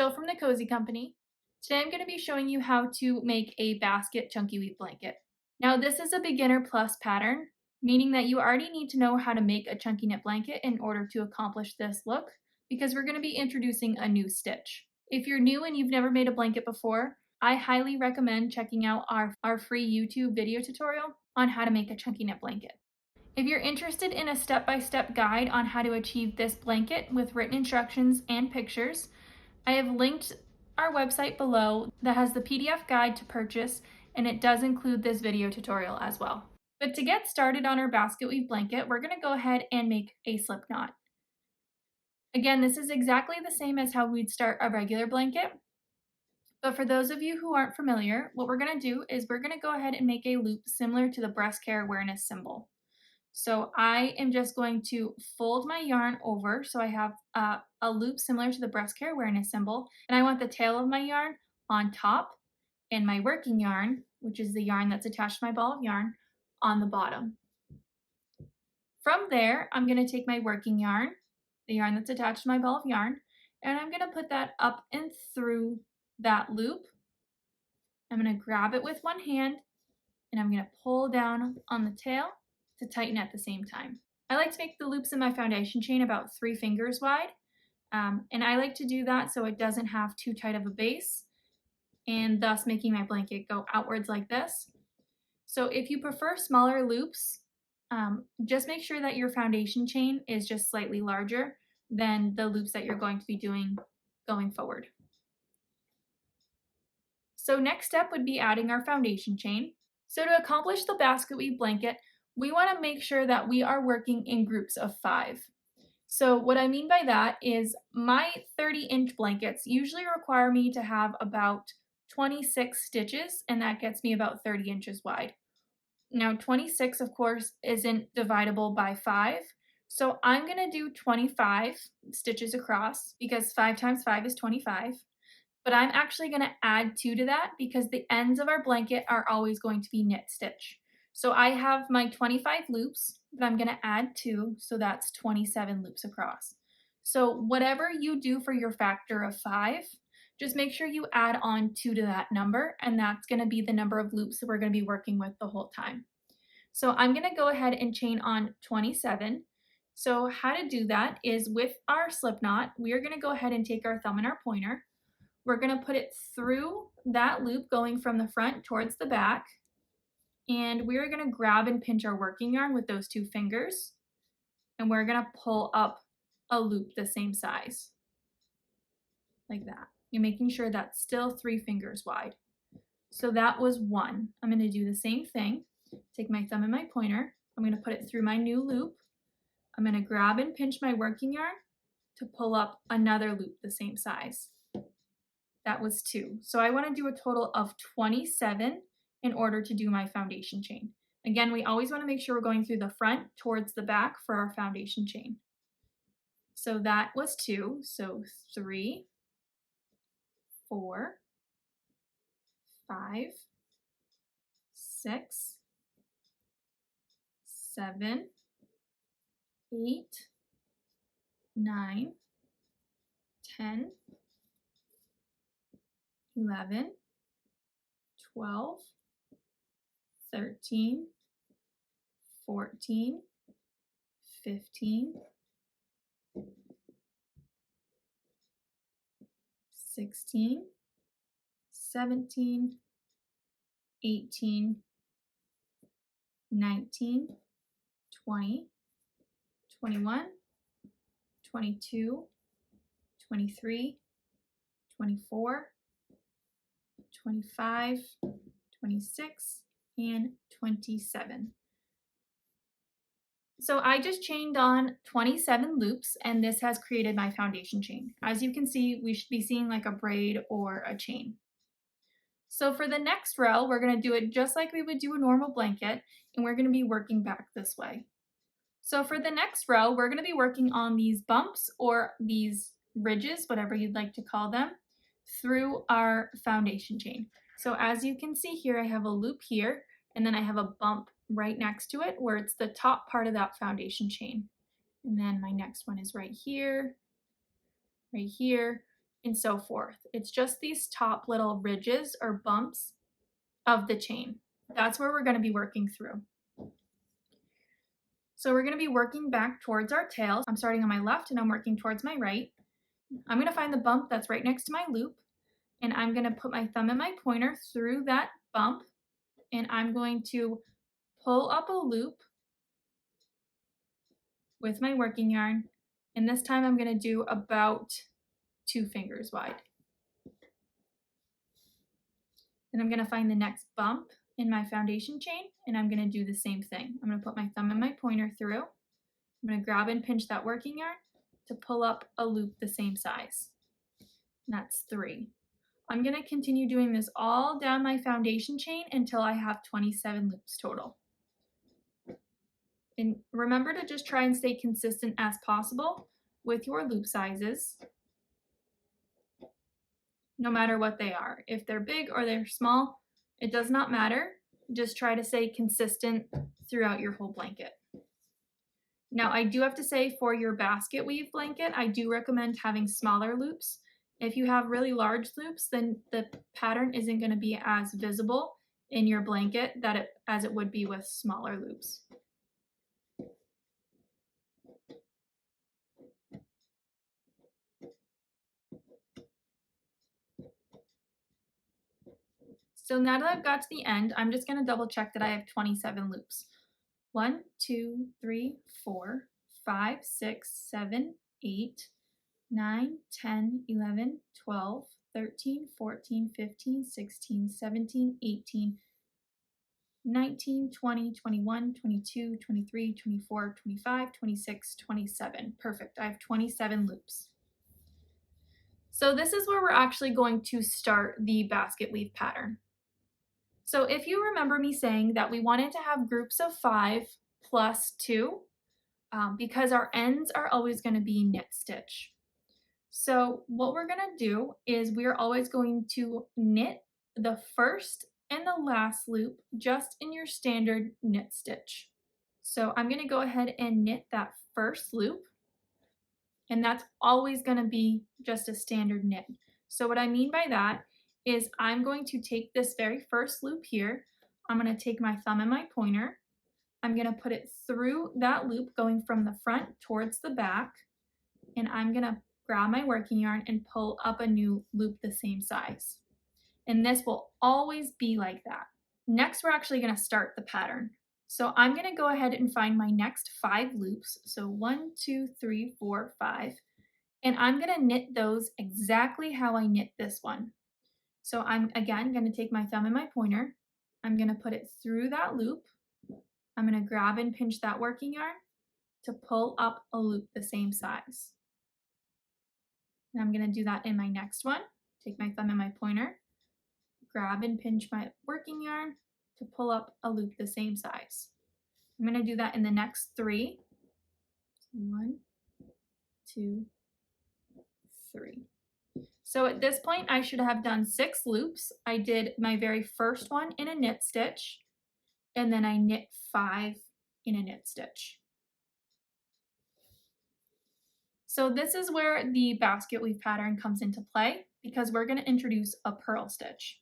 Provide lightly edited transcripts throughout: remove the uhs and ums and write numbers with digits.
Jill from the Cozy Company. Today I'm going to be showing you how to make a basket chunky weave blanket. Now this is a beginner plus pattern, meaning that you already need to know how to make a chunky knit blanket in order to accomplish this look, because we're going to be introducing a new stitch. If you're new and you've never made a blanket before, I highly recommend checking out our free YouTube video tutorial on how to make a chunky knit blanket. If you're interested in a step-by-step guide on how to achieve this blanket with written instructions and pictures, I have linked our website below that has the PDF guide to purchase, and it does include this video tutorial as well. But to get started on our basket weave blanket, we're going to go ahead and make a slip knot. Again, this is exactly the same as how we'd start a regular blanket. But for those of you who aren't familiar, what we're going to do is we're going to go ahead and make a loop similar to the breast care awareness symbol. So I am just going to fold my yarn over so I have a loop similar to the breast care awareness symbol, and I want the tail of my yarn on top and my working yarn, which is the yarn that's attached to my ball of yarn, on the bottom. From there, I'm going to take my working yarn, the yarn that's attached to my ball of yarn, and I'm going to put that up and through that loop. I'm going to grab it with one hand and I'm going to pull down on the tail to tighten at the same time. I like to make the loops in my foundation chain about 3 fingers wide, and I like to do that so it doesn't have too tight of a base, and thus making my blanket go outwards like this. So if you prefer smaller loops, just make sure that your foundation chain is just slightly larger than the loops that you're going to be doing going forward. So next step would be adding our foundation chain. So to accomplish the basket weave blanket, we want to make sure that we are working in groups of 5. So what I mean by that is my 30-inch blankets usually require me to have about 26 stitches, and that gets me about 30 inches wide. Now 26, of course, isn't dividable by 5, so I'm going to do 25 stitches across because 5 times 5 is 25. But I'm actually going to add 2 to that because the ends of our blanket are always going to be knit stitch. So I have my 25 loops, but I'm going to add 2, so that's 27 loops across. So whatever you do for your factor of 5, just make sure you add on 2 to that number, and that's going to be the number of loops that we're going to be working with the whole time. So I'm going to go ahead and chain on 27. So how to do that is with our slip knot, we are going to go ahead and take our thumb and our pointer. We're going to put it through that loop going from the front towards the back. And we're going to grab and pinch our working yarn with those 2 fingers. And we're going to pull up a loop the same size. Like that. You're making sure that's still 3 fingers wide. So that was 1. I'm going to do the same thing. Take my thumb and my pointer. I'm going to put it through my new loop. I'm going to grab and pinch my working yarn to pull up another loop the same size. That was 2. So I want to do a total of 27 in order to do my foundation chain. Again, we always want to make sure we're going through the front towards the back for our foundation chain. So that was 2. So 3, 4, 5, 6, 7, 8, 9, 10, 11, 12, 13, 14, 15, 16, 17, 18, 19, 20, 21, 22, 23, 24, 25, 26, and 27. So I just chained on 27 loops, and this has created my foundation chain. As you can see, we should be seeing like a braid or a chain. So for the next row, we're going to do it just like we would do a normal blanket, and we're going to be working back this way. So for the next row, we're going to be working on these bumps or these ridges, whatever you'd like to call them, through our foundation chain. So as you can see here, I have a loop here, and then I have a bump right next to it where it's the top part of that foundation chain. And then my next one is right here, and so forth. It's just these top little ridges or bumps of the chain. That's where we're going to be working through. So we're going to be working back towards our tail. I'm starting on my left and I'm working towards my right. I'm going to find the bump that's right next to my loop, and I'm going to put my thumb and my pointer through that bump, and I'm going to pull up a loop with my working yarn, and this time I'm going to do about 2 fingers wide. Then I'm going to find the next bump in my foundation chain, and I'm going to do the same thing. I'm going to put my thumb and my pointer through. I'm going to grab and pinch that working yarn to pull up a loop the same size. And that's 3. I'm going to continue doing this all down my foundation chain until I have 27 loops total. And remember to just try and stay consistent as possible with your loop sizes, no matter what they are. If they're big or they're small, it does not matter. Just try to stay consistent throughout your whole blanket. Now, I do have to say, for your basket weave blanket, I do recommend having smaller loops. If you have really large loops, then the pattern isn't going to be as visible in your blanket as it would be with smaller loops. So now that I've got to the end, I'm just going to double check that I have 27 loops. 1, 2, 3, 4, 5, 6, 7, 8, 9, 10, 11, 12, 13, 14, 15, 16, 17, 18, 19, 20, 21, 22, 23, 24, 25, 26, 27. Perfect. I have 27 loops. So this is where we're actually going to start the basket weave pattern. So if you remember me saying that we wanted to have groups of 5 plus 2, because our ends are always going to be knit stitch. So what we're going to do is we're always going to knit the first and the last loop just in your standard knit stitch. So I'm going to go ahead and knit that first loop, and that's always going to be just a standard knit. So what I mean by that is I'm going to take this very first loop here. I'm going to take my thumb and my pointer. I'm going to put it through that loop going from the front towards the back, and I'm going to grab my working yarn and pull up a new loop the same size. And this will always be like that. Next, we're actually going to start the pattern. So I'm going to go ahead and find my next 5 loops. So 1, 2, 3, 4, 5. And I'm going to knit those exactly how I knit this one. So I'm again going to take my thumb and my pointer. I'm going to put it through that loop. I'm going to grab and pinch that working yarn to pull up a loop the same size. And I'm going to do that in my next one. Take my thumb and my pointer, grab and pinch my working yarn to pull up a loop the same size. I'm going to do that in the next 3. 1, 2, 3. So at this point, I should have done 6 loops. I did my very first one in a knit stitch, and then I knit 5 in a knit stitch. So this is where the basket weave pattern comes into play, because we're going to introduce a purl stitch.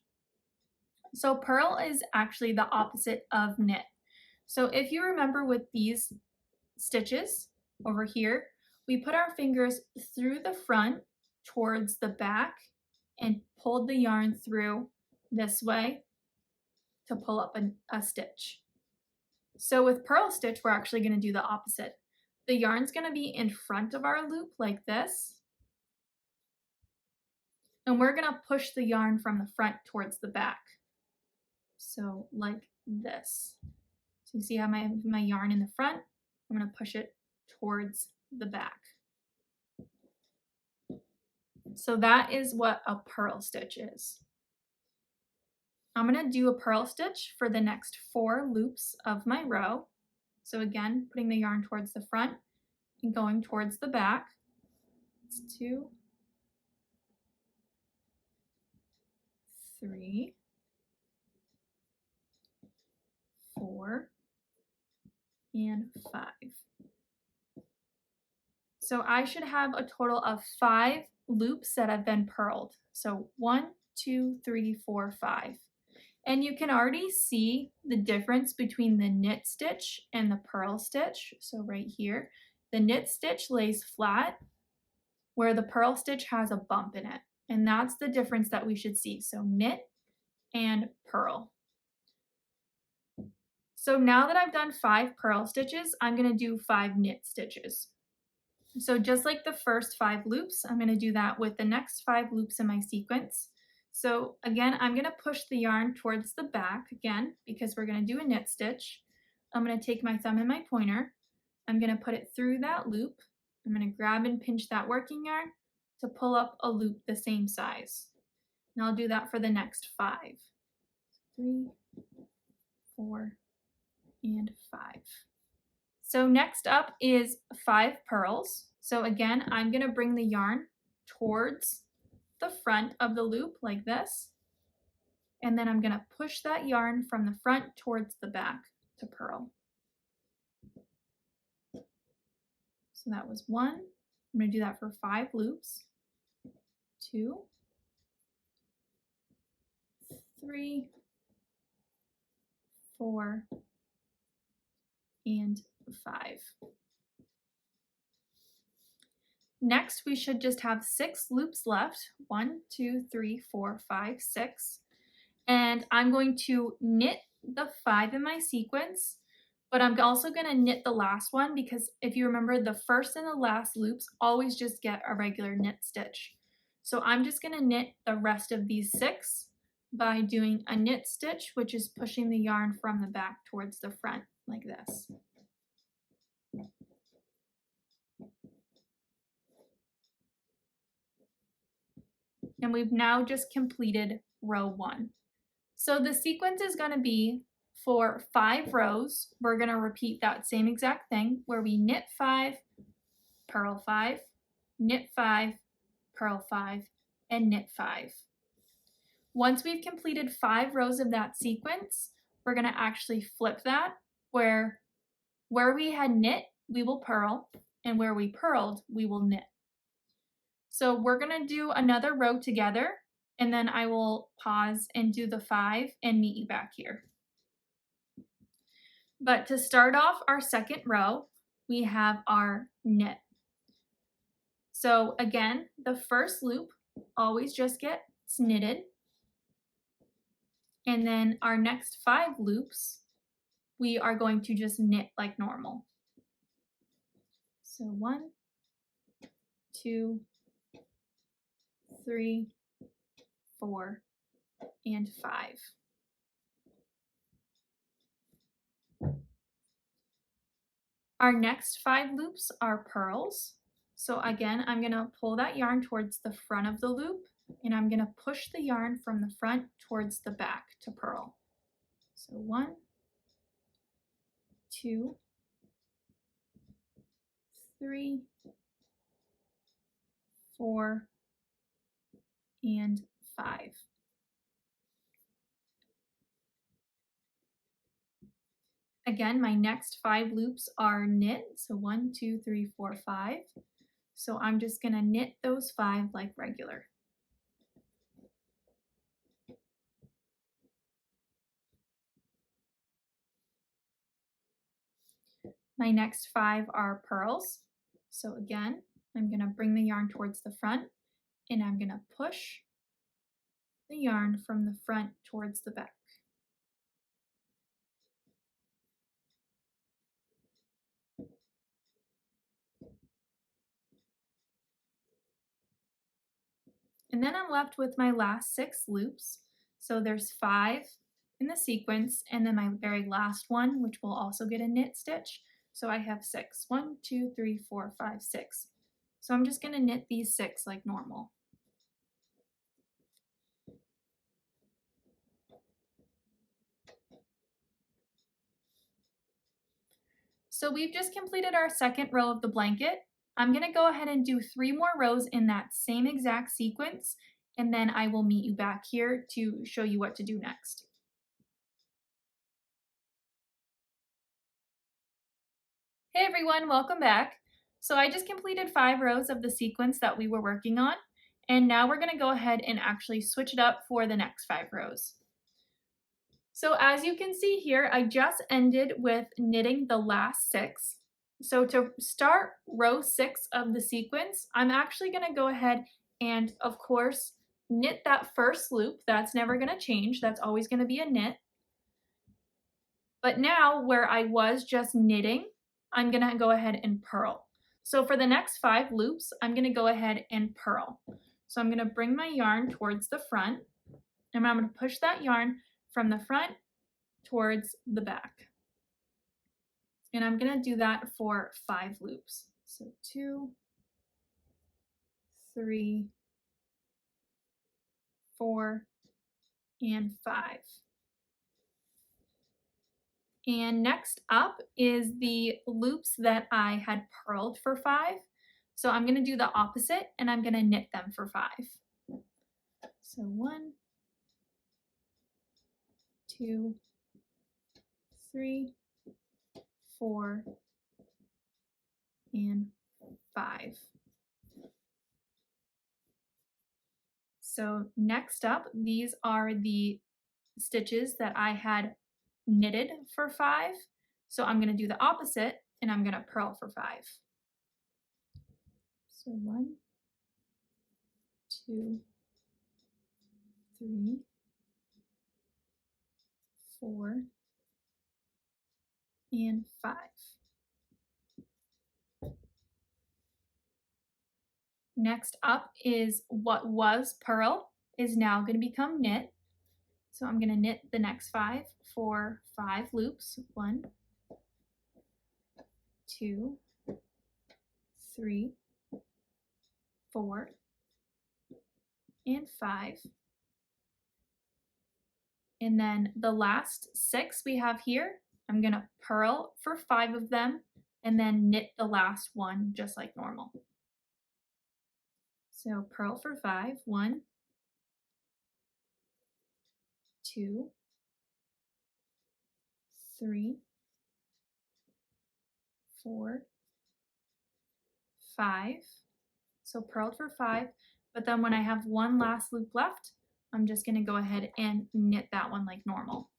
So purl is actually the opposite of knit. So if you remember with these stitches over here, we put our fingers through the front towards the back and pulled the yarn through this way to pull up a stitch. So with purl stitch, we're actually going to do the opposite. The yarn's going to be in front of our loop like this, and we're going to push the yarn from the front towards the back. So like this. So you see how my yarn in the front, I'm going to push it towards the back. So that is what a purl stitch is. I'm going to do a purl stitch for the next 4 loops of my row. So again, putting the yarn towards the front and going towards the back. It's 2, 3, 4, and 5. So I should have a total of 5 loops that have been purled. So 1, 2, 3, 4, 5. And you can already see the difference between the knit stitch and the purl stitch. So right here, the knit stitch lays flat where the purl stitch has a bump in it. And that's the difference that we should see. So knit and purl. So now that I've done 5 purl stitches, I'm going to do 5 knit stitches. So just like the first 5 loops, I'm going to do that with the next 5 loops in my sequence. So again, I'm going to push the yarn towards the back again because we're going to do a knit stitch. I'm going to take my thumb and my pointer. I'm going to put it through that loop. I'm going to grab and pinch that working yarn to pull up a loop the same size. And I'll do that for the next 5. 3, 4, and 5. So next up is 5 purls. So again, I'm going to bring the yarn towards the front of the loop like this. And then I'm going to push that yarn from the front towards the back to purl. So that was 1. I'm going to do that for 5 loops. 2, 3, 4, and 5. Next, we should just have 6 loops left. 1, 2, 3, 4, 5, 6. And I'm going to knit the 5 in my sequence, but I'm also going to knit the last one because if you remember, the first and the last loops always just get a regular knit stitch. So I'm just going to knit the rest of these 6 by doing a knit stitch, which is pushing the yarn from the back towards the front like this. And we've now just completed row 1. So the sequence is going to be for 5 rows. We're going to repeat that same exact thing where we knit 5, purl 5, knit 5, purl 5, and knit 5. Once we've completed 5 rows of that sequence, we're going to actually flip that where we had knit, we will purl, and where we purled, we will knit. So we're going to do another row together, and then I will pause and do the 5 and meet you back here. But to start off our second row, we have our knit. So again, the first loop always just gets knitted. And then our next 5 loops, we are going to just knit like normal. So 1, 2, 3, 4, and 5. Our next 5 loops are purls. So again, I'm going to pull that yarn towards the front of the loop, and I'm going to push the yarn from the front towards the back to purl. So 1, 2, 3, 4, and 5. Again, my next 5 loops are knit, so 1, 2, 3, 4, 5. So I'm just going to knit those 5 like regular. My next 5 are purls. So again, I'm going to bring the yarn towards the front, and I'm going to push the yarn from the front towards the back. And then I'm left with my last 6 loops. So there's 5 in the sequence, and then my very last one, which will also get a knit stitch. So I have 6. 1, 2, 3, 4, 5, 6. So I'm just going to knit these 6 like normal. So we've just completed our second row of the blanket. I'm going to go ahead and do 3 more rows in that same exact sequence, and then I will meet you back here to show you what to do next. Hey everyone, welcome back. So I just completed 5 rows of the sequence that we were working on, And now we're gonna go ahead and actually switch it up for the next 5 rows. So as you can see here, I just ended with knitting the last 6. So to start row 6 of the sequence, I'm actually gonna go ahead and, of course, knit that first loop. That's never gonna change. That's always gonna be a knit. But now where I was just knitting, I'm gonna go ahead and purl. So for the next 5 loops, I'm gonna go ahead and purl. So I'm gonna bring my yarn towards the front, and I'm gonna push that yarn from the front towards the back. And I'm gonna do that for 5 loops. So 2, 3, 4, and 5. And next up is the loops that I had purled for 5. So I'm gonna do the opposite and I'm gonna knit them for 5. So 1, 2, 3, 4, and 5. So next up, these are the stitches that I had knitted for 5. So I'm going to do the opposite and I'm going to purl for 5. So 1, 2, 3, 4, and 5. Next up is what was purl is now going to become knit. So I'm going to knit the next 5 for 5 loops. 1, 2, 3, 4, and 5. And then the last 6 we have here, I'm going to purl for 5 of them and then knit the last one just like normal. So purl for 5, 1, 2, 3, 4, 5. So purled for 5, but then when I have one last loop left, I'm just going to go ahead and knit that one like normal.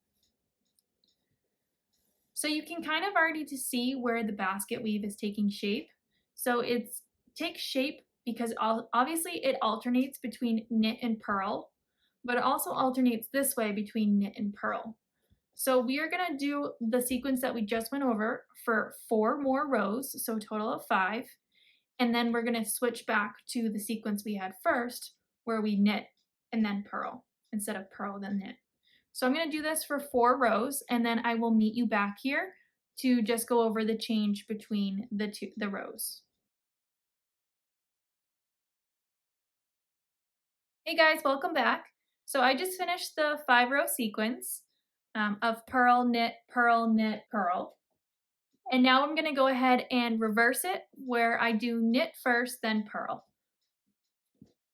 So you can kind of already to see where the basket weave is taking shape. So it's takes shape because obviously it alternates between knit and purl, but it also alternates this way between knit and purl. So we are going to do the sequence that we just went over for 4 more rows, so a total of 5. And then we're going to switch back to the sequence we had first, where we knit and then purl, instead of purl then knit. So I'm going to do this for 4 rows, and then I will meet you back here to just go over the change between the rows. Hey guys, welcome back. So I just finished the 5-row sequence of purl, knit, purl, knit, purl. And now I'm going to go ahead and reverse it where I do knit first, then purl.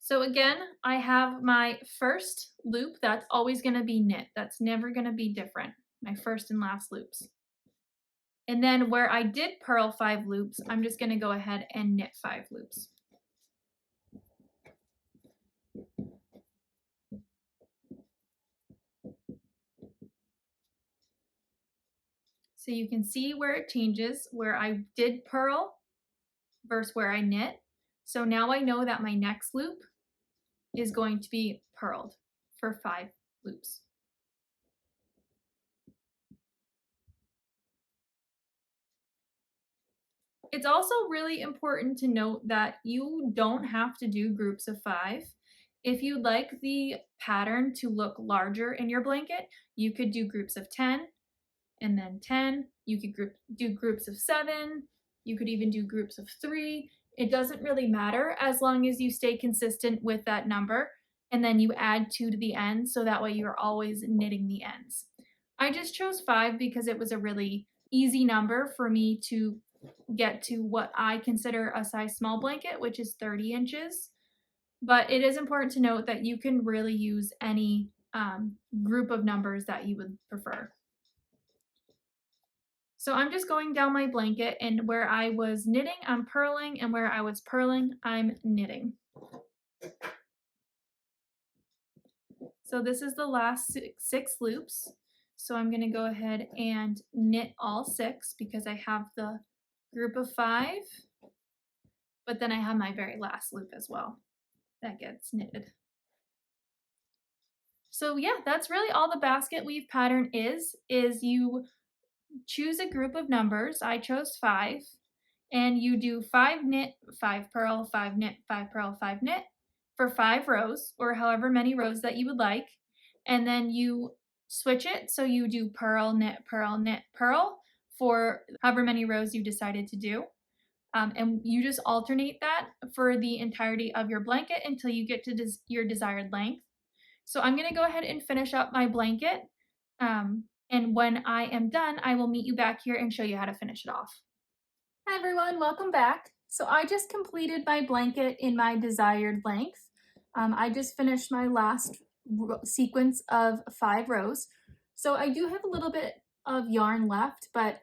So again, I have my first loop that's always going to be knit. That's never going to be different, my first and last loops. And then where I did purl 5 loops, I'm just going to go ahead and knit 5 loops. So you can see where it changes, where I did purl versus where I knit. So now I know that my next loop is going to be purled for 5 loops. It's also really important to note that you don't have to do groups of 5. If you'd like the pattern to look larger in your blanket, you could do groups of 10 and then 10. You could do groups of 7. You could even do groups of 3. It doesn't really matter as long as you stay consistent with that number and then you add 2 to the end so that way you're always knitting the ends. I just chose 5 because it was a really easy number for me to get to what I consider a size small blanket, which is 30 inches. But it is important to note that you can really use any group of numbers that you would prefer. So I'm just going down my blanket, and where I was knitting, I'm purling, and where I was purling, I'm knitting. So this is the last six loops. So I'm gonna go ahead and knit all six because I have the group of 5, but then I have my very last loop as well that gets knitted. So yeah, that's really all the basket weave pattern is you choose a group of numbers. I chose 5, and you do 5 knit, 5 purl, 5 knit, 5 purl, 5 knit for 5 rows or however many rows that you would like. And then you switch it so you do purl, knit, purl for however many rows you decided to do. And you just alternate that for the entirety of your blanket until you get to your desired length. So I'm going to go ahead and finish up my blanket. And when I am done, I will meet you back here and show you how to finish it off. Hi everyone, welcome back. So I just completed my blanket in my desired length. I just finished my last sequence of 5 rows. So I do have a little bit of yarn left, but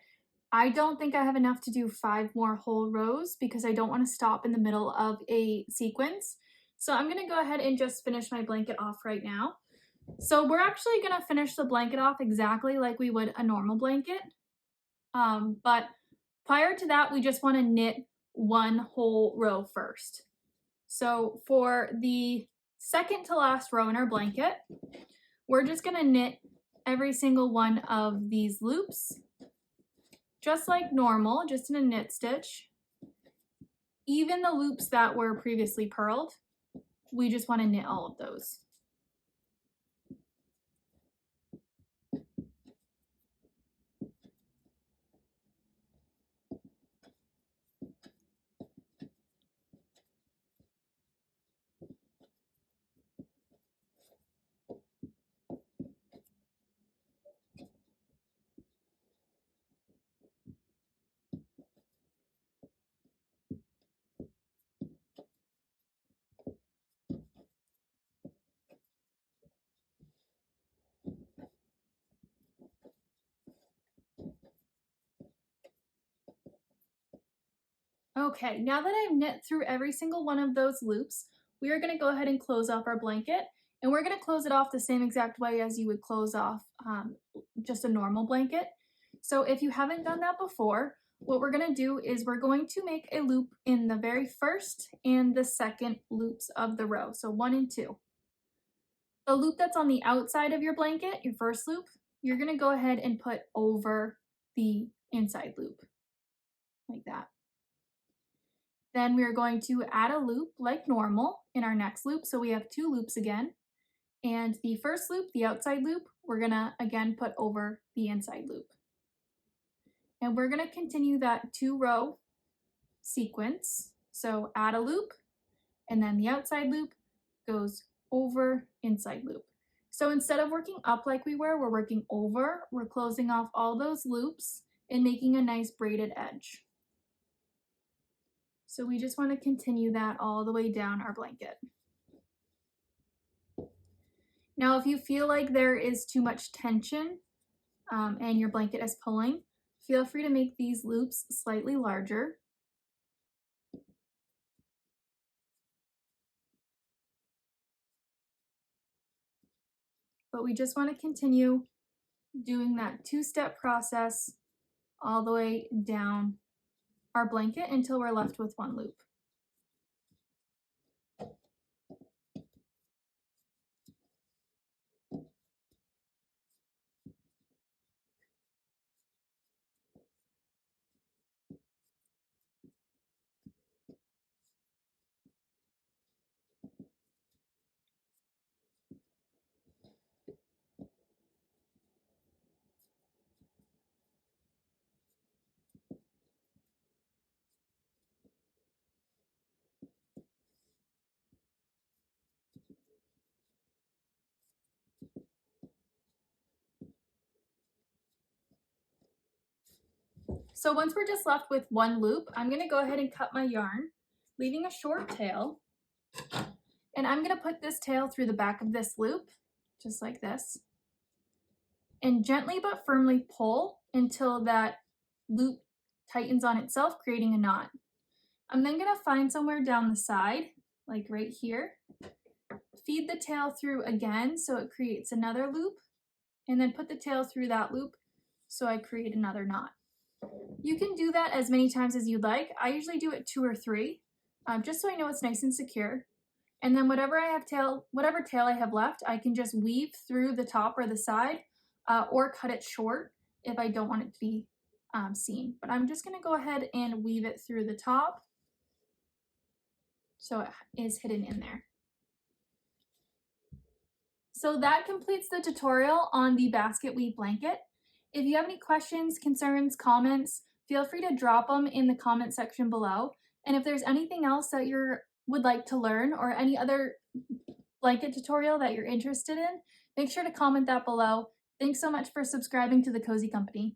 I don't think I have enough to do 5 more whole rows because I don't want to stop in the middle of a sequence. So I'm going to go ahead and just finish my blanket off right now. So we're actually going to finish the blanket off exactly like we would a normal blanket. But prior to that, we just want to knit one whole row first. So for the second to last row in our blanket, we're just going to knit every single one of these loops, just like normal, just in a knit stitch. Even the loops that were previously purled, we just want to knit all of those. Okay, now that I've knit through every single one of those loops, we are going to go ahead and close off our blanket, and we're going to close it off the same exact way as you would close off just a normal blanket. So if you haven't done that before, what we're going to do is we're going to make a loop in the very first and the second loops of the row, so 1 and 2. The loop that's on the outside of your blanket, your first loop, you're going to go ahead and put over the inside loop, like that. Then we are going to add a loop like normal in our next loop. So we have 2 loops again. And the first loop, the outside loop, we're gonna again put over the inside loop. And we're gonna continue that 2-row sequence. So add a loop, and then the outside loop goes over inside loop. So instead of working up like we were, we're working over. We're closing off all those loops and making a nice braided edge. So we just want to continue that all the way down our blanket. Now, if you feel like there is too much tension and your blanket is pulling, feel free to make these loops slightly larger. But we just want to continue doing that 2-step process all the way down our blanket until we're left with 1 loop. So once we're just left with 1 loop, I'm going to go ahead and cut my yarn, leaving a short tail. And I'm going to put this tail through the back of this loop, just like this. And gently but firmly pull until that loop tightens on itself, creating a knot. I'm then going to find somewhere down the side, like right here, Feed the tail through again so it creates another loop, and then put the tail through that loop so I create another knot. You can do that as many times as you'd like. I usually do it 2 or 3, just so I know it's nice and secure. And then whatever tail I have left, I can just weave through the top or the side, or cut it short if I don't want it to be seen. But I'm just gonna go ahead and weave it through the top so it is hidden in there. So that completes the tutorial on the Basketweave blanket. If you have any questions, concerns, comments, feel free to drop them in the comment section below. And if there's anything else that you would like to learn or any other blanket tutorial that you're interested in, make sure to comment that below. Thanks so much for subscribing to the Cozy Company.